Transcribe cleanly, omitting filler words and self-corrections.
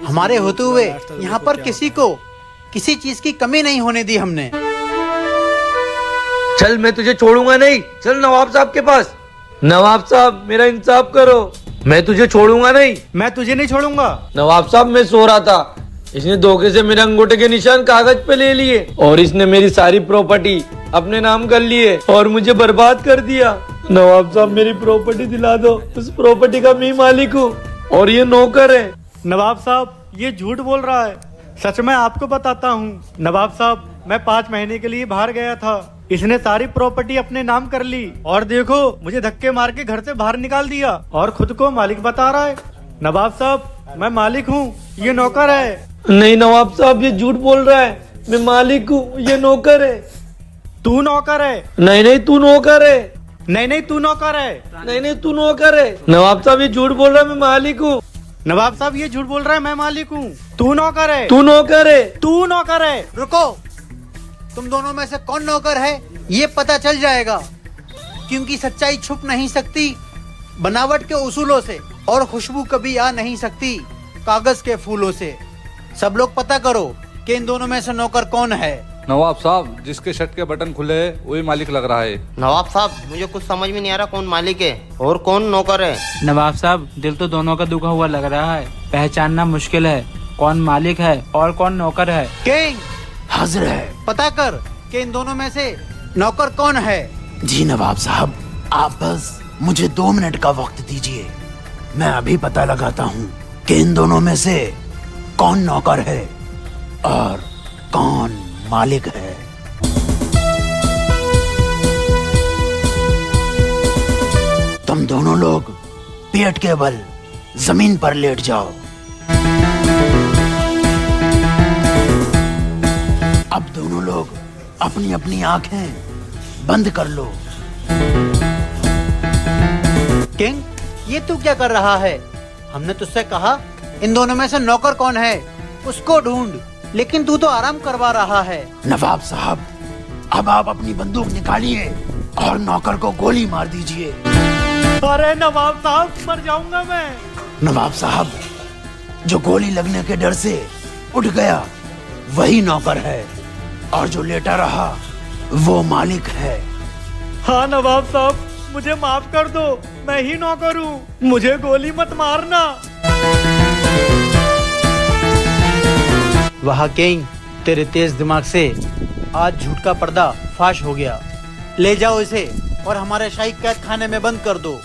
हमारे होते हुए यहाँ पर किसी को किसी चीज की कमी नहीं होने दी हमने। चल, मैं तुझे छोड़ूंगा नहीं। चल नवाब साहब के पास। नवाब साहब, मेरा इंसाफ करो, मैं तुझे छोड़ूंगा नहीं। मैं तुझे नहीं छोड़ूंगा। नवाब साहब, मैं सो रहा था, इसने धोखे से मेरे अंगूठे के निशान कागज पे ले लिए और इसने मेरी सारी प्रॉपर्टी अपने नाम कर लिए और मुझे बर्बाद कर दिया। नवाब साहब, मेरी प्रॉपर्टी दिला दो, उस प्रॉपर्टी का मैं मालिक हूँ और ये नौकर है। नवाब साहब, ये झूठ बोल रहा है। सच मैं आपको बताता हूँ नवाब साहब, मैं 5 महीने के लिए बाहर गया था, इसने सारी प्रॉपर्टी अपने नाम कर ली और देखो मुझे धक्के मार के घर से बाहर निकाल दिया और खुद को मालिक बता रहा है। नवाब साहब, मैं मालिक हूँ, ये नौकर है। नहीं नवाब साहब, ये झूठ बोल रहा है, मैं मालिक हूँ, ये नौकर है। तू नौकर है। नहीं नहीं, तू नौकर है। नहीं नहीं, तू नौकर है। नहीं नहीं, तू नौकर है। नवाब साहब, ये झूठ बोल रहा है, मैं मालिक हूँ। नवाब साहब, ये झूठ बोल रहा है, मैं मालिक हूँ। तू नौकर है। तू नौकर है। तू नौकर है। रुको, तुम दोनों में से कौन नौकर है ये पता चल जाएगा, क्योंकि सच्चाई छुप नहीं सकती बनावट के उसूलों से और खुशबू कभी आ नहीं सकती कागज के फूलों से। सब लोग पता करो कि इन दोनों में से नौकर कौन है। नवाब साहब, जिसके शर्ट के बटन खुले है वही मालिक लग रहा है। नवाब साहब, मुझे कुछ समझ में नहीं आ रहा कौन मालिक है और कौन नौकर है। नवाब साहब, दिल तो दोनों का दुखा हुआ लग रहा है, पहचानना मुश्किल है कौन मालिक है और कौन नौकर है। किंग हाजिर है, पता कर कि इन दोनों में से नौकर कौन है। जी नवाब साहब, आप बस मुझे 2 मिनट का वक्त दीजिए, मैं अभी पता लगाता हूँ कि इन दोनों में से कौन नौकर है और कौन मालिक है। तुम दोनों लोग पेट के बल जमीन पर लेट जाओ। अब दोनों लोग अपनी अपनी आंखें बंद कर लो। किंग, ये तू क्या कर रहा है? हमने तुझसे कहा इन दोनों में से नौकर कौन है उसको ढूंढ, लेकिन तू तो आराम करवा रहा है। नवाब साहब, अब आप अपनी बंदूक निकालिए और नौकर को गोली मार दीजिए। अरे नवाब साहब, मर जाऊंगा मैं। नवाब साहब, जो गोली लगने के डर से उठ गया वही नौकर है और जो लेटा रहा वो मालिक है। हाँ नवाब साहब, मुझे माफ कर दो, मैं ही नौकर हूँ, मुझे गोली मत मारना। वाह किंग, तेरे तेज दिमाग से आज झूठ का पर्दा फाश हो गया। ले जाओ इसे और हमारे शाही कैद खाने में बंद कर दो।